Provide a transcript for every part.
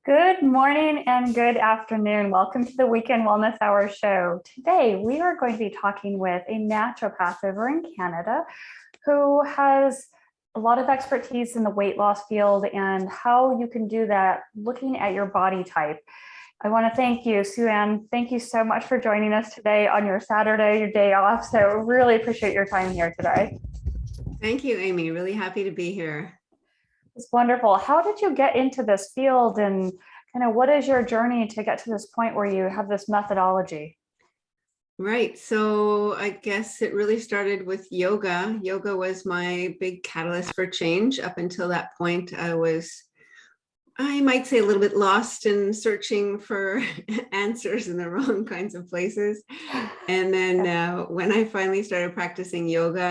Good morning and good afternoon. Welcome to the Weekend Wellness Hour show. Today, we are going to be talking with a naturopath over in Canada who has a lot of expertise in the weight loss field and how you can do that looking at your body type. I want to thank you, Sue Anne. Thank you so much for joining us today on your Saturday, your day off. So really appreciate your time here today. Thank you, Amy. Really happy to be here. It's wonderful. How did you get into this field and kind of what is your journey to get to this point where you have this methodology? Right. So I guess it really started with yoga. Yoga was my big catalyst for change. Up until that point, I might say, a little bit lost and searching for answers in the wrong kinds of places. And then when I finally started practicing yoga,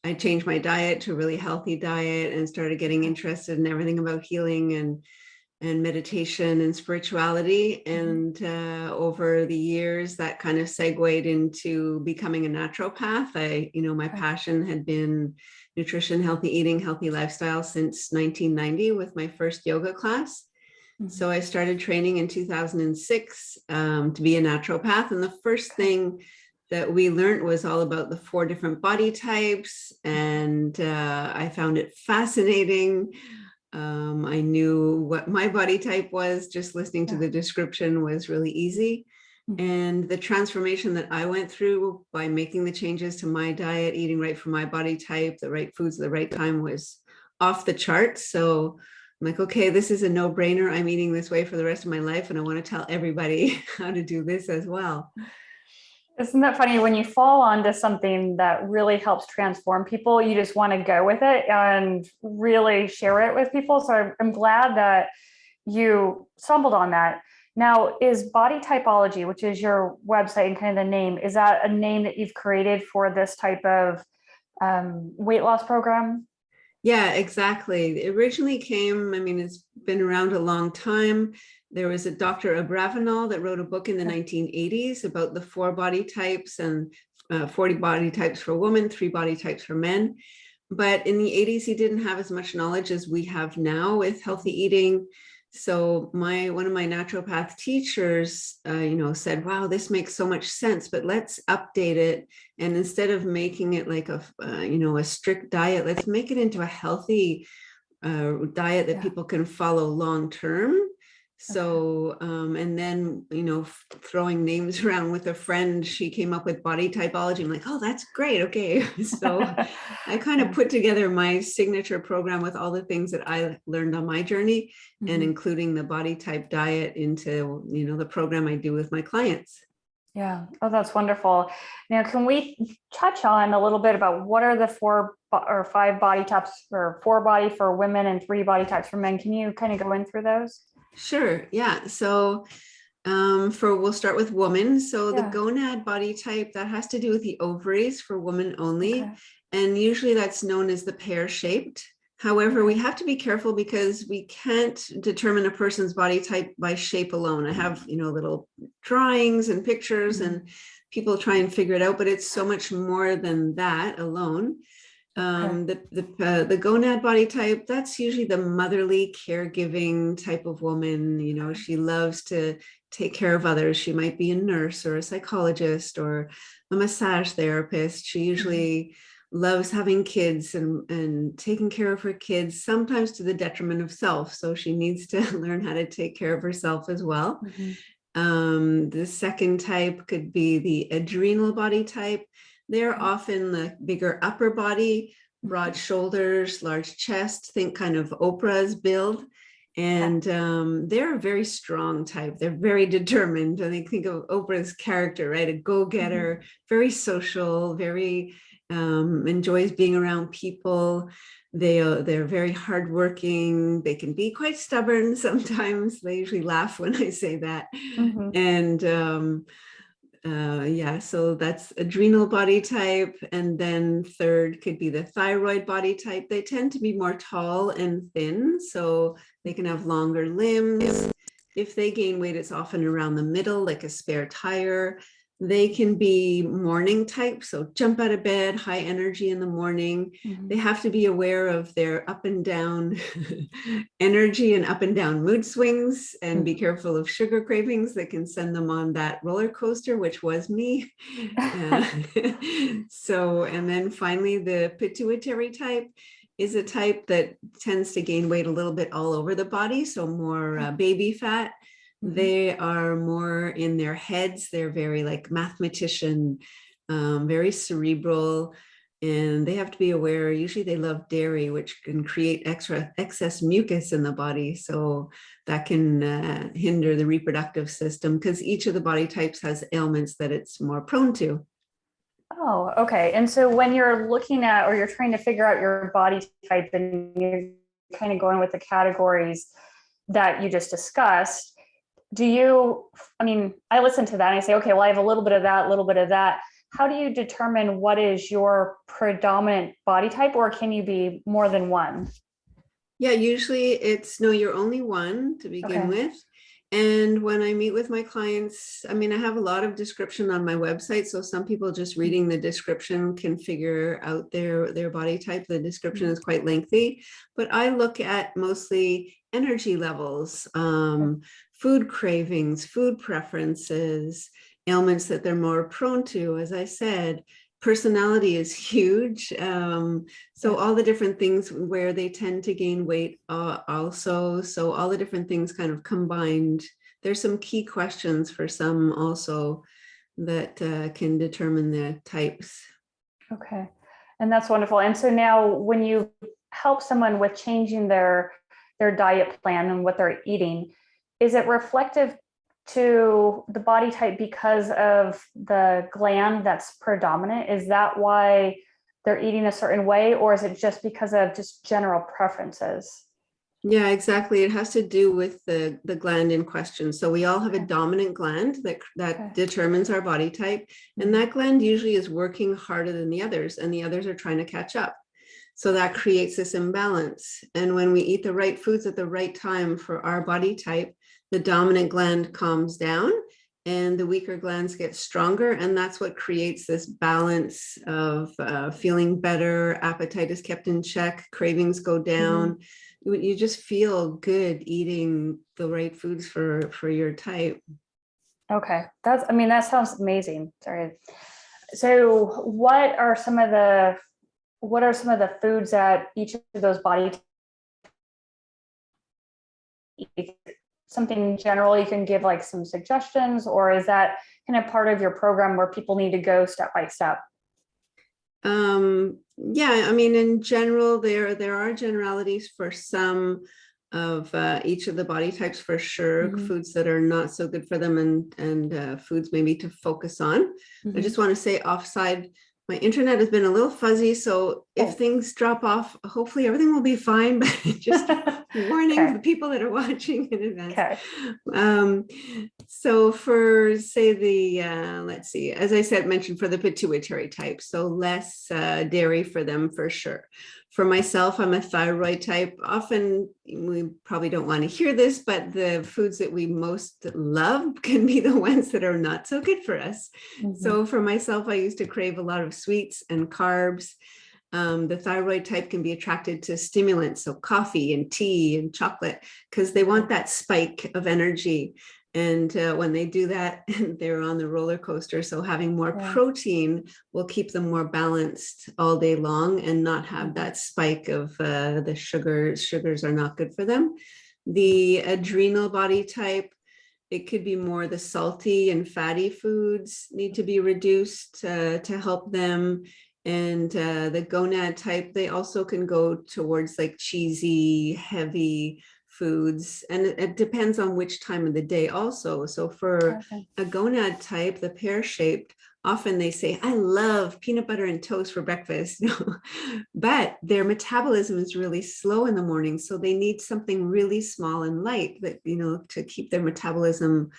I changed my diet to a really healthy diet and started getting interested in everything about healing and meditation and spirituality. And over the years, that kind of segued into becoming a naturopath. My passion had been nutrition, healthy eating, healthy lifestyle since 1990 with my first yoga class. So I started training in 2006 to be a naturopath. And the first thing that we learned was all about the 4 different body types. And I found it fascinating. I knew what my body type was. Just listening to the description was really easy. And the transformation that I went through by making the changes to my diet, eating right for my body type, the right foods at the right time, was off the charts. So I'm like, okay, this is a no-brainer. I'm eating this way for the rest of my life, and I want to tell everybody how to do this as well. Isn't that funny? When you fall onto something that really helps transform people, you just want to go with it and really share it with people. So I'm glad that you stumbled on that. Now, is Body Typology, which is your website and kind of the name, is that a name that you've created for this type of weight loss program? Yeah, exactly. It originally came, it's been around a long time. There was a Dr. Abravanel that wrote a book in the 1980s about the 4 body types and 40 body types for women, 3 body types for men. But in the 80s, he didn't have as much knowledge as we have now with healthy eating. So one of my naturopath teachers, said, wow, this makes so much sense, but let's update it. And instead of making it like a strict diet, let's make it into a healthy diet that people can follow long term. So, and then, throwing names around with a friend, she came up with body typology. I'm like, oh, that's great. Okay. So I kind of put together my signature program with all the things that I learned on my journey and including the body type diet into, the program I do with my clients. Yeah. Oh, that's wonderful. Now, can we touch on a little bit about what are the 4 or 5 body types, or 4 body for women and 3 body types for men? Can you kind of go in through those? Sure. Yeah. So we'll start with woman. So the gonad body type, that has to do with the ovaries for women only. Okay. And usually that's known as the pear-shaped. However, we have to be careful because we can't determine a person's body type by shape alone. I have, little drawings and pictures and people try and figure it out, but it's so much more than that alone. The gonad body type, that's usually the motherly, caregiving type of woman. She loves to take care of others. She might be a nurse or a psychologist or a massage therapist. She usually loves having kids and taking care of her kids, sometimes to the detriment of self. So she needs to learn how to take care of herself as well. The second type could be the adrenal body type. They're often the bigger upper body, broad shoulders, large chest, think kind of Oprah's build. And they're a very strong type. They're very determined. And I think of Oprah's character, right? A go-getter, very social, very enjoys being around people. They're very hardworking. They can be quite stubborn sometimes. They usually laugh when I say that. And so that's adrenal body type. And then third could be the thyroid body type. They tend to be more tall and thin, so they can have longer limbs. If they gain weight, it's often around the middle, like a spare tire. They can be morning type, so jump out of bed, high energy in the morning. They have to be aware of their up and down energy and up and down mood swings, and be careful of sugar cravings that can send them on that roller coaster, which was me. So, and then finally, the pituitary type is a type that tends to gain weight a little bit all over the body, so more baby fat. They are more in their heads. They're very like mathematician, very cerebral, and they have to be aware. Usually they love dairy, which can create excess mucus in the body. So that can hinder the reproductive system, because each of the body types has ailments that it's more prone to. Oh, okay. And so when you're looking at, or you're trying to figure out your body type, and you're kind of going with the categories that you just discussed, I listen to that and I say, okay, well, I have a little bit of that, a little bit of that. How do you determine what is your predominant body type, or can you be more than one? Yeah, usually it's no, you're only one to begin with. And when I meet with my clients, I have a lot of description on my website. So some people just reading the description can figure out their body type. The description is quite lengthy, but I look at mostly energy levels, food cravings, food preferences, ailments that they're more prone to. As I said, personality is huge. So all the different things where they tend to gain weight also. So all the different things kind of combined. There's some key questions for some also that can determine the types. Okay. And that's wonderful. And so now when you help someone with changing their diet plan and what they're eating, is it reflective to the body type because of the gland that's predominant? Is that why they're eating a certain way, or is it just because of just general preferences? Yeah, exactly. It has to do with the gland in question. So we all have a dominant gland that determines our body type, and that gland usually is working harder than the others, and the others are trying to catch up. So that creates this imbalance. And when we eat the right foods at the right time for our body type, the dominant gland calms down and the weaker glands get stronger. And that's what creates this balance of feeling better. Appetite is kept in check, cravings go down. You just feel good eating the right foods for your type. Okay. That sounds amazing. Sorry. So what are some of the foods that each of those body types, something general you can give like some suggestions, or is that kind of part of your program where people need to go step by step? Yeah, in general, there are generalities for some of each of the body types for sure, foods that are not so good for them, and foods maybe to focus on. I just want to say offside, my internet has been a little fuzzy, so if things drop off, hopefully everything will be fine, but just warning the people that are watching in advance. So for say let's see, as I said, mentioned for the pituitary type, so less dairy for them for sure. For myself, I'm a thyroid type. Often we probably don't want to hear this, but the foods that we most love can be the ones that are not so good for us. So for myself, I used to crave a lot of sweets and carbs. The thyroid type can be attracted to stimulants, so coffee and tea and chocolate, because they want that spike of energy. And when they do that, they're on the roller coaster. So having more protein will keep them more balanced all day long and not have that spike of the sugars. Sugars are not good for them. The adrenal body type, it could be more the salty and fatty foods need to be reduced to help them. And the gonad type, they also can go towards like cheesy, heavy foods. And it depends on which time of the day also. So for a gonad type, the pear-shaped, often they say, I love peanut butter and toast for breakfast, but their metabolism is really slow in the morning. So they need something really small and light that, to keep their metabolism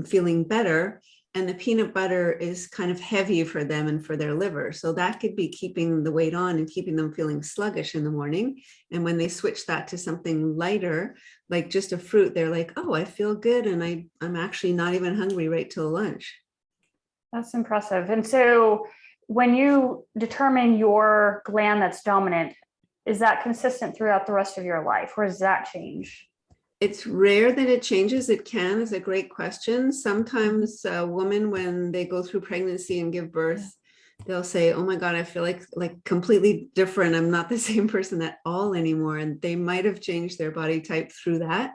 feeling better. And the peanut butter is kind of heavy for them and for their liver. So that could be keeping the weight on and keeping them feeling sluggish in the morning. And when they switch that to something lighter, like just a fruit, they're like, oh, I feel good. And I'm actually not even hungry right till lunch. That's impressive. And so when you determine your gland that's dominant, is that consistent throughout the rest of your life, or does that change? It's rare that it changes. It can, is a great question. Sometimes a woman, when they go through pregnancy and give birth, they'll say, oh my God, I feel like completely different. I'm not the same person at all anymore. And they might have changed their body type through that.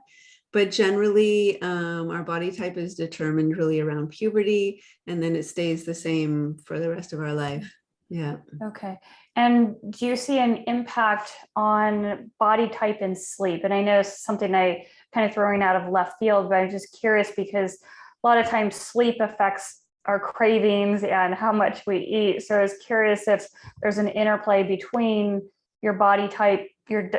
But generally, our body type is determined really around puberty, and then it stays the same for the rest of our life. Yeah. Okay. And do you see an impact on body type and sleep? And I know it's something I kind of throwing out of left field, but I'm just curious because a lot of times sleep affects our cravings and how much we eat. So I was curious if there's an interplay between your body type, your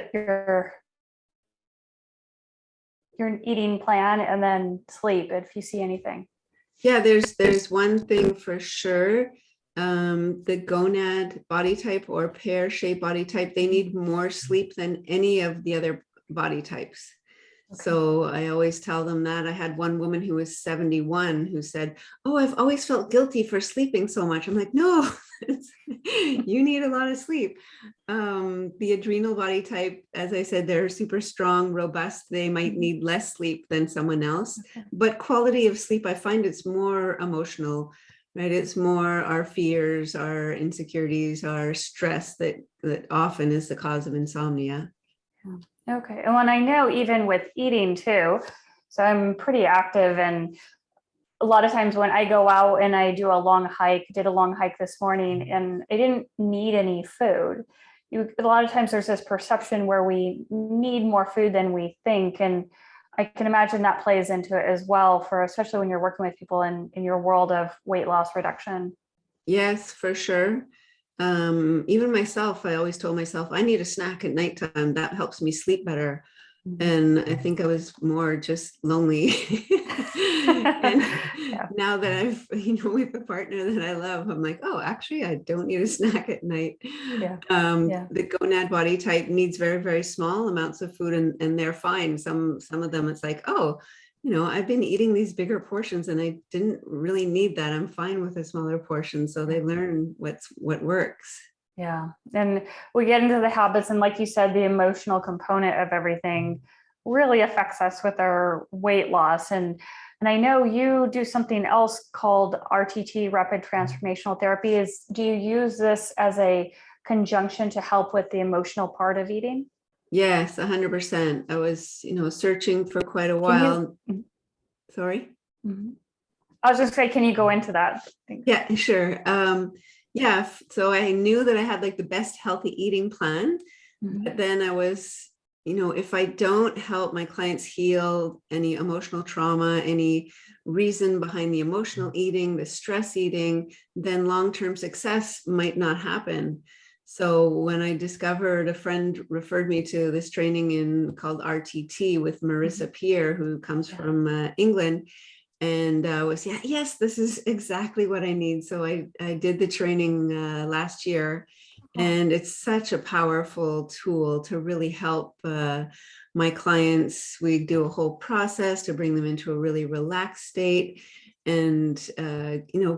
eating plan, and then sleep, if you see anything. Yeah, there's one thing for sure. The gonad body type or pear-shaped body type, they need more sleep than any of the other body types. Okay. So I always tell them that. I had one woman who was 71 who said, oh, I've always felt guilty for sleeping so much. I'm like, no, you need a lot of sleep. The adrenal body type, as I said, they're super strong, robust. They might need less sleep than someone else, but quality of sleep, I find it's more emotional, right? It's more our fears, our insecurities, our stress that often is the cause of insomnia. Okay. And when I know even with eating too, so I'm pretty active, and a lot of times when I go out and I do a long hike, did a long hike this morning, and I didn't need any food. A lot of times there's this perception where we need more food than we think. And I can imagine that plays into it as well, for especially when you're working with people in your world of weight loss reduction. Yes, for sure. Even myself, I always told myself I need a snack at nighttime. That helps me sleep better. And I think I was more just lonely. And now that I've, with a partner that I love, I'm like, oh, actually, I don't need a snack at night. The gonad body type needs very, very small amounts of food, and they're fine. Some of them, it's like, oh, I've been eating these bigger portions and I didn't really need that. I'm fine with a smaller portion. So they learn what works. Yeah. And we get into the habits, and like you said, the emotional component of everything really affects us with our weight loss. And I know you do something else called RTT, Rapid Transformational Therapy. Do you use this as a conjunction to help with the emotional part of eating? Yes, 100%. I was, searching for quite a while. Sorry. Mm-hmm. I was just saying, can you go into that? Yeah, sure. Yeah, so I knew that I had like the best healthy eating plan, but then I was, if I don't help my clients heal any emotional trauma, any reason behind the emotional eating, the stress eating, then long-term success might not happen. So when I discovered, a friend referred me to this training called RTT with Marissa Peer, who comes from England. And was, yes, this is exactly what I need. So I did the training last year, and it's such a powerful tool to really help my clients. We do a whole process to bring them into a really relaxed state, and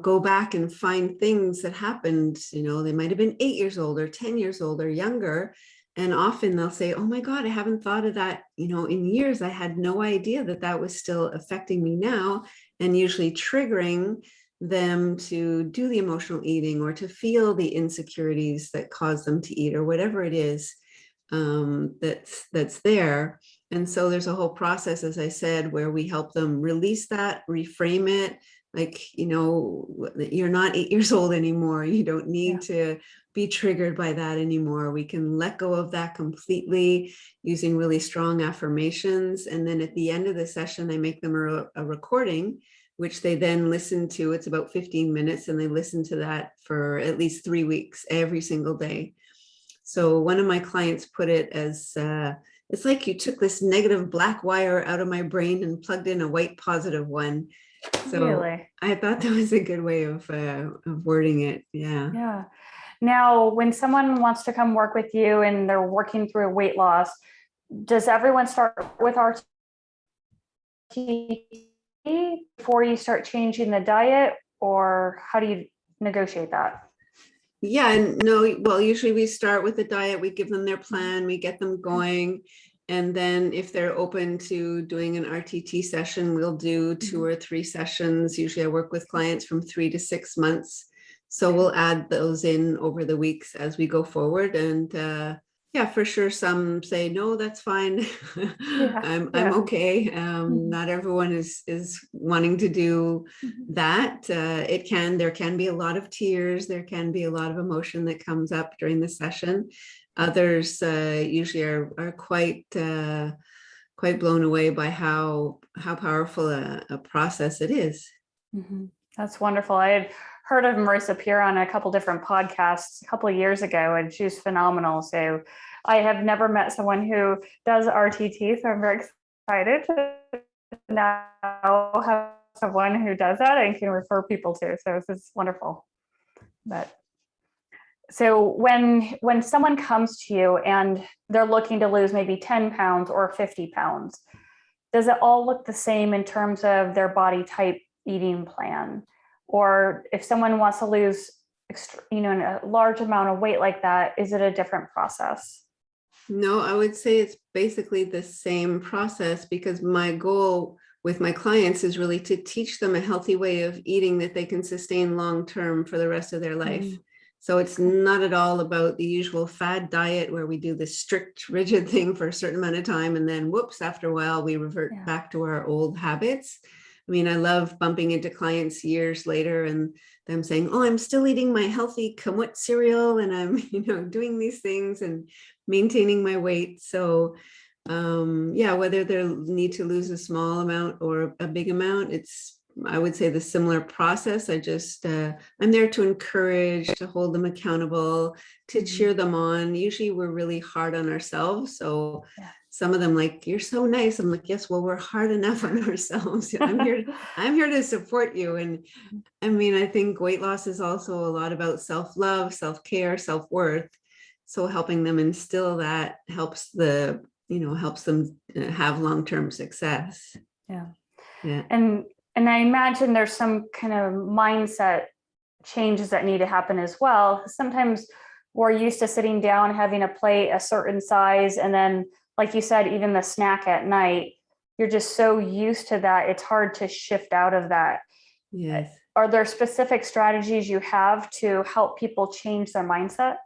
go back and find things that happened. They might have been 8 years old or 10 years old or younger. And often they'll say, oh my God, I haven't thought of that, in years. I had no idea that was still affecting me now, and usually triggering them to do the emotional eating or to feel the insecurities that cause them to eat, or whatever it is that's there. And so there's a whole process, as I said, where we help them release that, reframe it. Like, you're not 8 years old anymore. You don't need to be triggered by that anymore. We can let go of that completely using really strong affirmations. And then at the end of the session, I make them a recording, which they then listen to. It's about 15 minutes, and they listen to that for at least 3 weeks, every single day. So one of my clients put it as, it's like you took this negative black wire out of my brain and plugged in a white positive one. So really? I thought that was a good way of wording it. Yeah. Yeah. Now, when someone wants to come work with you and they're working through weight loss, does everyone start with RTT before you start changing the diet? or how do you negotiate that? Yeah, no, well, usually we start with the diet, we give them their plan, we get them going. And then if they're open to doing an RTT session, we'll do 2 or 3 sessions. Usually I work with clients from 3 to 6 months. So we'll add those in over the weeks as we go forward. And yeah, for sure, some say, no, that's fine. I'm okay. Not everyone is wanting to do that. There can be a lot of tears. There can be a lot of emotion that comes up during the session. Others usually are quite blown away by how powerful a process it is. That's wonderful. I had heard of Marissa Peer on a couple different podcasts a couple of years ago, and she's phenomenal. So I have never met someone who does RTT, so I'm very excited to now have someone who does that and can refer people to. So this is wonderful. But so when someone comes to you and they're looking to lose maybe 10 pounds or 50 pounds, does it all look the same in terms of their body type eating plan? Or if someone wants to lose, a large amount of weight like that, is it a different process? No, I would say it's basically the same process, because my goal with my clients is really to teach them a healthy way of eating that they can sustain long-term for the rest of their life. So it's not at all about the usual fad diet where we do this strict, rigid thing for a certain amount of time, and then whoops, after a while, we revert back to our old habits. I mean, I love bumping into clients years later and them saying, oh, I'm still eating my healthy kamut cereal and I'm, doing these things and maintaining my weight. So yeah, whether they need to lose a small amount or a big amount, I would say the similar process. I'm there to encourage, to hold them accountable, to cheer them on. Usually we're really hard on ourselves. So some of them like, you're so nice. I'm like, yes, well, we're hard enough on ourselves. I'm here to support you. And I mean, I think weight loss is also a lot about self-love, self-care, self-worth. So helping them instill that helps them have long-term success. Yeah. And I imagine there's some kind of mindset changes that need to happen as well. Sometimes we're used to sitting down, having a plate a certain size, and then, like you said, even the snack at night, you're just so used to that, it's hard to shift out of that. Yes. Are there specific strategies you have to help people change their mindset?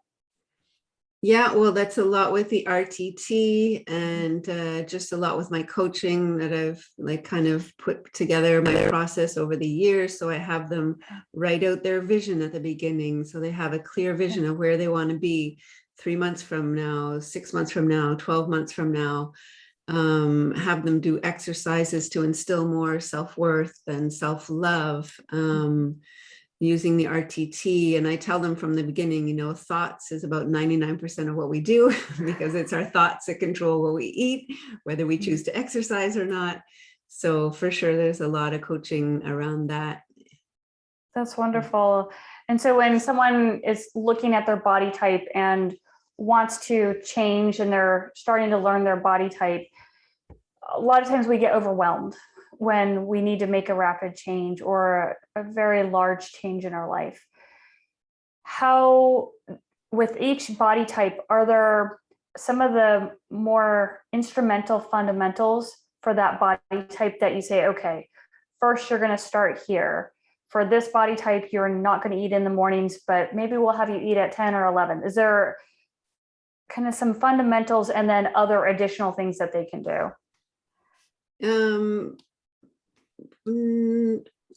Yeah, well, that's a lot with the RTT and just a lot with my coaching that I've kind of put together my process over the years. So I have them write out their vision at the beginning. So they have a clear vision of where they want to be 3 months from now, 6 months from now, 12 months from now. Have them do exercises to instill more self-worth and self-love. Using the RTT. And I tell them from the beginning, thoughts is about 99% of what we do, because it's our thoughts that control what we eat, whether we choose to exercise or not. So for sure, there's a lot of coaching around that. That's wonderful. And so when someone is looking at their body type and wants to change and they're starting to learn their body type, a lot of times we get overwhelmed when we need to make a rapid change or a very large change in our life. How, with each body type, are there some of the more instrumental fundamentals for that body type that you say, okay, first you're going to start here. For this body type, you're not going to eat in the mornings, but maybe we'll have you eat at 10 or 11. Is there kind of some fundamentals and then other additional things that they can do?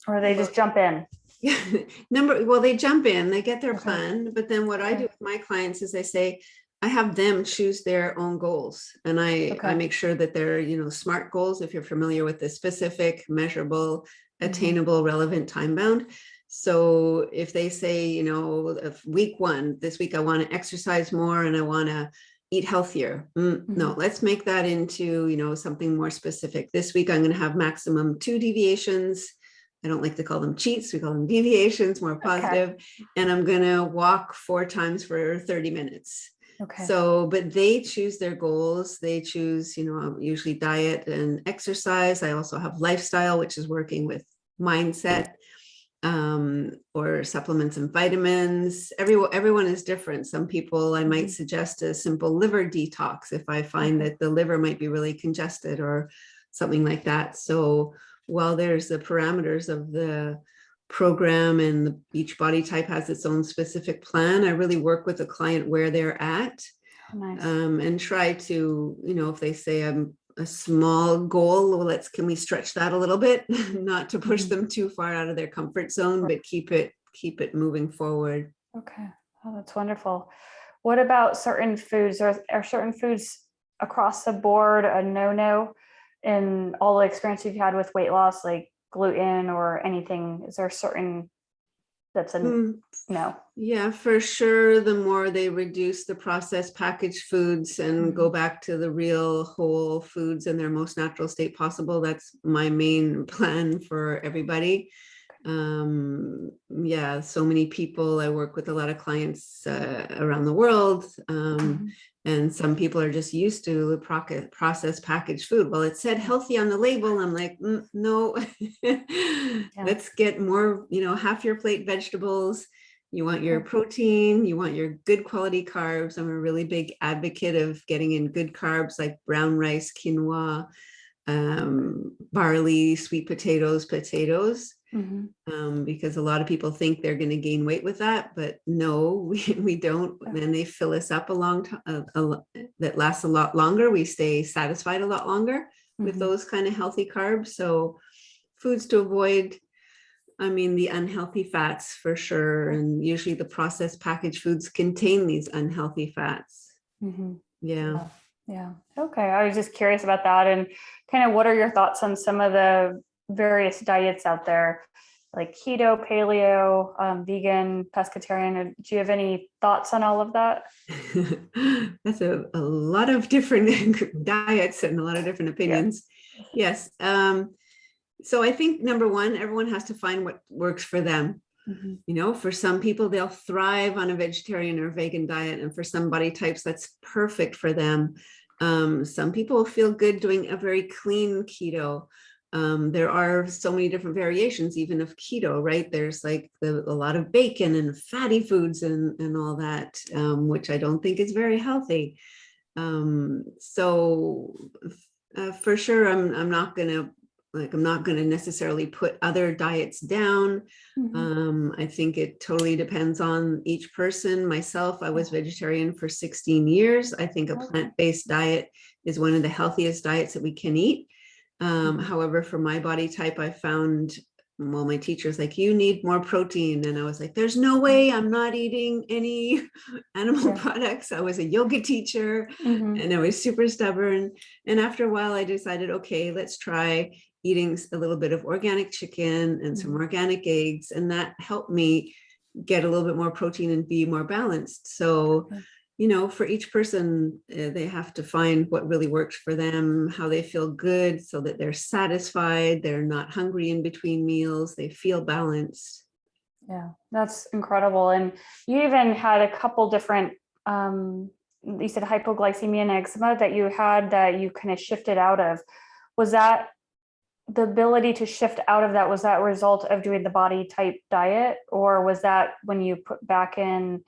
Or they just jump in? They jump in, they get their plan, but then what I do with my clients is I say, I have them choose their own goals. And I make sure that they're, SMART goals, if you're familiar with the specific, measurable, attainable, relevant, time bound. So if they say, week 1, this week, I want to exercise more and I want to eat healthier. No, let's make that into, something more specific. This week, I'm going to have maximum 2 deviations. I don't like to call them cheats. We call them deviations, more positive. And I'm going to walk 4 times for 30 minutes. So, but they choose their goals. They choose, usually diet and exercise. I also have lifestyle, which is working with mindset. or supplements and vitamins. Everyone is different. Some people, I might suggest a simple liver detox if I find that the liver might be really congested or something like that. So while there's the parameters of the program and each body type has its own specific plan, I really work with the client where they're at. Oh, nice. And try to, if they say I'm a small goal, well, can we stretch that a little bit, not to push them too far out of their comfort zone, but keep it moving forward. Okay. Oh, that's wonderful. What about certain foods? Are certain foods across the board a no-no in all the experience you've had with weight loss, like gluten or anything? Is there certain that's a no? Yeah, for sure. The more they reduce the processed packaged foods and go back to the real whole foods in their most natural state possible, that's my main plan for everybody. Yeah, so many people. I work with a lot of clients around the world. And some people are just used to processed packaged food. Well, it said healthy on the label. I'm like, no, let's get more, half your plate vegetables. You want your protein, you want your good quality carbs. I'm a really big advocate of getting in good carbs like brown rice, quinoa, barley, sweet potatoes, because a lot of people think they're going to gain weight with that, but no, we don't. Then they fill us up a long time, that lasts a lot longer. We stay satisfied a lot longer with those kind of healthy carbs. So foods to avoid, the unhealthy fats for sure. And usually the processed packaged foods contain these unhealthy fats. Yeah. Okay. I was just curious about that. And kind of what are your thoughts on some of the various diets out there, like keto, paleo, vegan, pescatarian? Do you have any thoughts on all of that? That's a lot of different diets and a lot of different opinions. Yes. So I think number one, everyone has to find what works for them. For some people, they'll thrive on a vegetarian or vegan diet. And for some body types, that's perfect for them. Some people feel good doing a very clean keto. There are so many different variations, even of keto, right? There's like a lot of bacon and fatty foods and all that, which I don't think is very healthy. So for sure, I'm not going to necessarily put other diets down. I think it totally depends on each person. Myself, I was vegetarian for 16 years. I think a plant-based diet is one of the healthiest diets that we can eat. However, for my body type, I found, my teacher's like, you need more protein. And I was like, there's no way, I'm not eating any animal products. I was a yoga teacher and I was super stubborn. And after a while, I decided, okay, let's try eating a little bit of organic chicken and some organic eggs. And that helped me get a little bit more protein and be more balanced. So, for each person, they have to find what really works for them, how they feel good so that they're satisfied, they're not hungry in between meals, they feel balanced. Yeah, that's incredible. And you even had a couple different, you said hypoglycemia and eczema that you had that you kind of shifted out of. Was that the ability to shift out of that? Was that a result of doing the body type diet, or was that when you put back in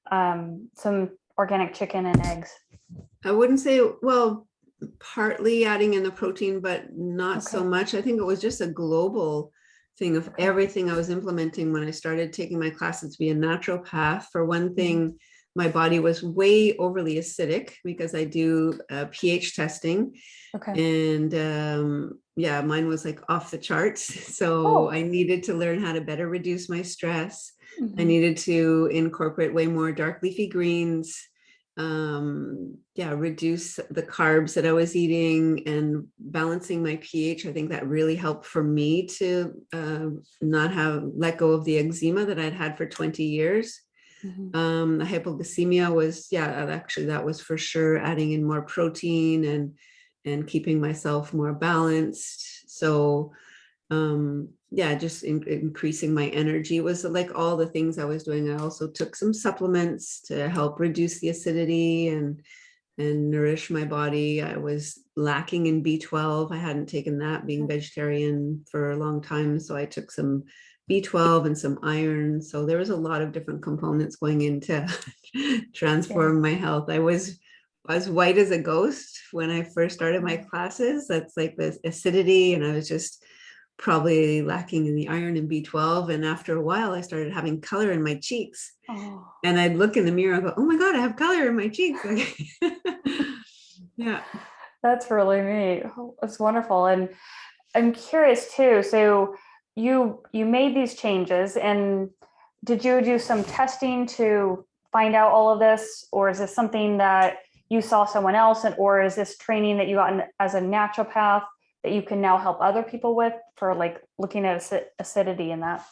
some organic chicken and eggs? I wouldn't say, well, partly adding in the protein, but not so much. I think it was just a global thing of everything I was implementing when I started taking my classes to be a naturopath. For one thing, my body was way overly acidic because I do pH testing. And mine was like off the charts. So I needed to learn how to better reduce my stress. I needed to incorporate way more dark leafy greens, reduce the carbs that I was eating and balancing my pH. I think that really helped for me to not let go of the eczema that I'd had for 20 years. The hypoglycemia was, actually that was for sure adding in more protein and keeping myself more balanced. So just increasing my energy was like all the things I was doing. I also took some supplements to help reduce the acidity and nourish my body. I was lacking in B12. I hadn't taken that being vegetarian for a long time. So I took some B12 and some iron. So there was a lot of different components going into transform my health. I was as white as a ghost when I first started my classes. That's like the acidity, and I was just probably lacking in the iron and B12. And after a while, I started having color in my cheeks. Oh, And I'd look in the mirror and go, oh my God, I have color in my cheeks. Yeah. that's really neat. Oh, that's wonderful. And I'm curious too. So you made these changes, and did you do some testing to find out all of this, or is this something that you saw someone else, and or is this training that you got as a naturopath that you can now help other people with for like looking at acidity and that?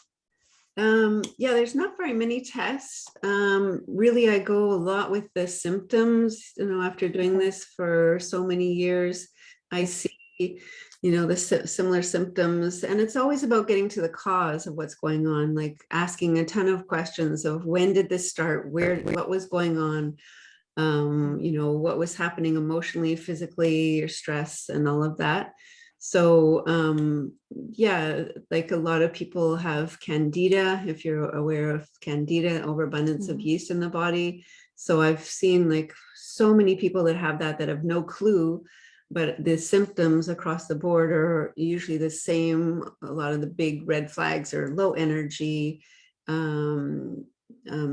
Yeah, there's not very many tests. Really, I go a lot with the symptoms. After doing this for so many years, I see, the similar symptoms, and it's always about getting to the cause of what's going on, like asking a ton of questions of when did this start, what was going on, what was happening emotionally, physically, your stress and all of that. So yeah, like a lot of people have Candida, if you're aware of Candida, overabundance of yeast in the body. So I've seen like so many people that have that have no clue, but the symptoms across the board are usually the same. A lot of the big red flags are low energy,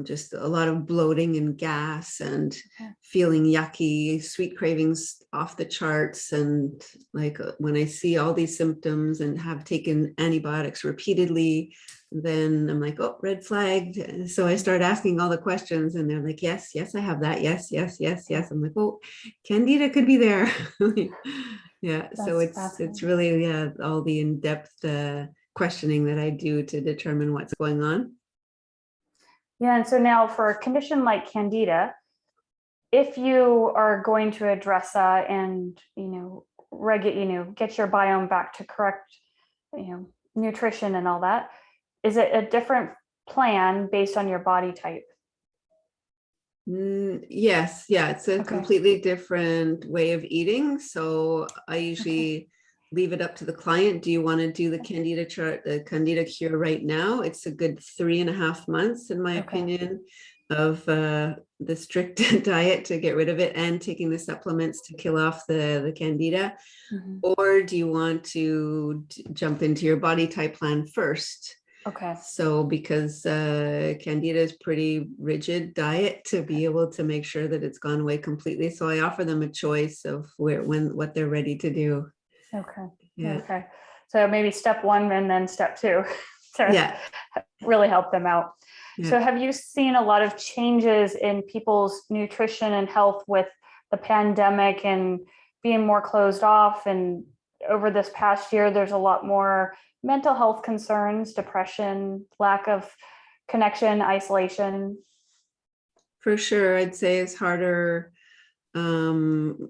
just a lot of bloating and gas and feeling yucky, sweet cravings off the charts. And like when I see all these symptoms and have taken antibiotics repeatedly, then I'm like, oh, red flagged. So I start asking all the questions, and they're like, yes, I have that. Yes. I'm like, oh, Candida could be there. Yeah. So it's really, all the in-depth questioning that I do to determine what's going on. Yeah, and so now for a condition like Candida, if you are going to address that and get your biome back to correct nutrition and all that, is it a different plan based on your body type? Yes, it's a completely different way of eating. So I usually leave it up to the client. Do you want to do the Candida chart, the Candida cure right now? It's a good 3.5 months, in my opinion, of the strict diet to get rid of it and taking the supplements to kill off the Candida. Or do you want to jump into your body type plan first? Okay. So because Candida is pretty rigid diet to be able to make sure that it's gone away completely. So I offer them a choice of what they're ready to do. Okay. Yeah. Okay. So maybe step 1 and then step 2 to really help them out. Yeah. So have you seen a lot of changes in people's nutrition and health with the pandemic and being more closed off? And over this past year, there's a lot more mental health concerns, depression, lack of connection, isolation. For sure. I'd say it's harder. A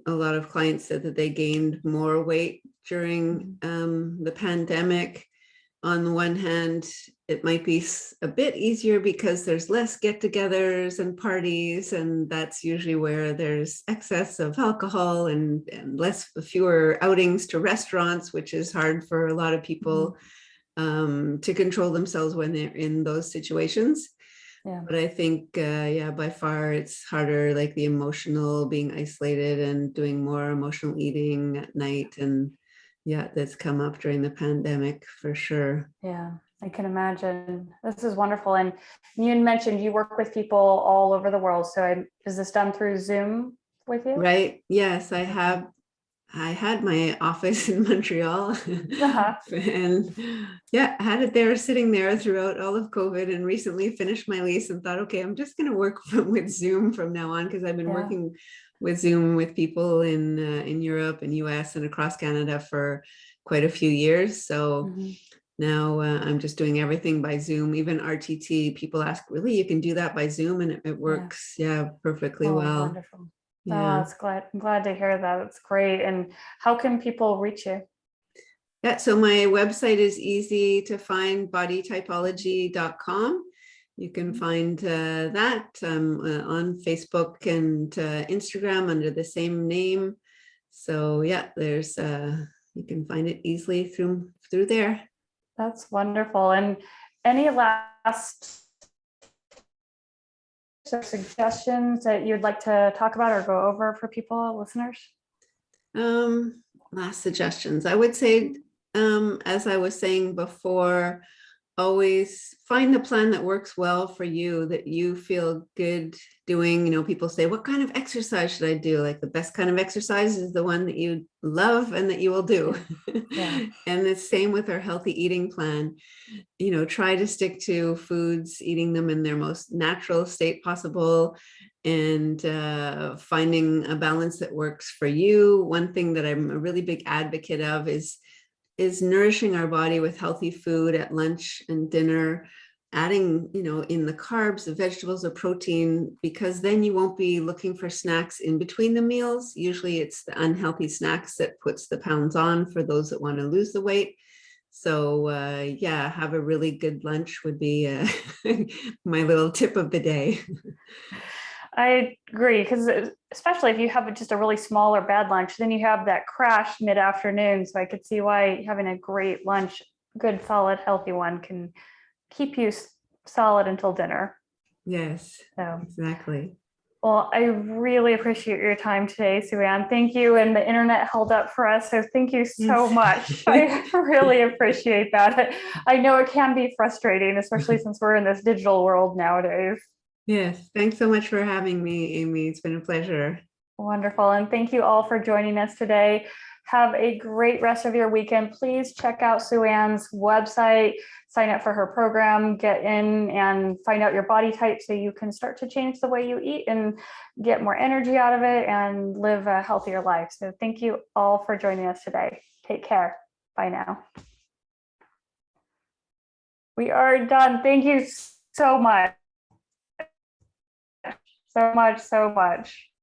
lot of clients said that they gained more weight during the pandemic. On the one hand, it might be a bit easier because there's less get-togethers and parties, and that's usually where there's excess of alcohol and fewer outings to restaurants, which is hard for a lot of people to control themselves when they're in those situations. Yeah. But I think, by far it's harder, like the emotional, being isolated and doing more emotional eating at night. And that's come up during the pandemic for sure. Yeah, I can imagine. This is wonderful. And you mentioned you work with people all over the world. So is this done through Zoom with you? Right. Yes, I have. I had my office in Montreal and had it there, sitting there throughout all of COVID, and recently finished my lease and thought, okay, I'm just going to work with Zoom from now on, because I've been working with Zoom with people in Europe and US and across Canada for quite a few years. So now I'm just doing everything by Zoom. Even RTT, people ask, really, you can do that by Zoom? And it works perfectly well. Wonderful. Yeah. Oh, I'm glad to hear that. It's great. And how can people reach you? Yeah, so my website is easy to find, bodytypology.com. You can find that on Facebook and Instagram under the same name. So there's you can find it easily through there. That's wonderful. And any last suggestions that you'd like to talk about or go over for people, listeners? Last suggestions. I would say, as I was saying before, always find the plan that works well for you, that you feel good doing. People say, what kind of exercise should I do? Like, the best kind of exercise is the one that you love and that you will do. Yeah. And the same with our healthy eating plan. Try to stick to foods, eating them in their most natural state possible, and finding a balance that works for you. One thing that I'm a really big advocate of is nourishing our body with healthy food at lunch and dinner, adding, in the carbs, the vegetables, or protein, because then you won't be looking for snacks in between the meals. Usually it's the unhealthy snacks that puts the pounds on for those that want to lose the weight. So yeah, have a really good lunch would be my little tip of the day. I agree, because especially if you have just a really small or bad lunch, then you have that crash mid-afternoon. So I could see why having a great lunch, good, solid, healthy one, can keep you solid until dinner. Yes, So, exactly. well, I really appreciate your time today, Sue Anne. Thank you. And the internet held up for us, so thank you so Yes. much. I really appreciate that. I know it can be frustrating, especially since we're in this digital world nowadays. Yes, thanks so much for having me, Amy. It's been a pleasure. Wonderful. And thank you all for joining us today. Have a great rest of your weekend. Please check out Sue Anne's website, sign up for her program, get in and find out your body type so you can start to change the way you eat and get more energy out of it and live a healthier life. So thank you all for joining us today. Take care. Bye now. We are done. Thank you so much. So much.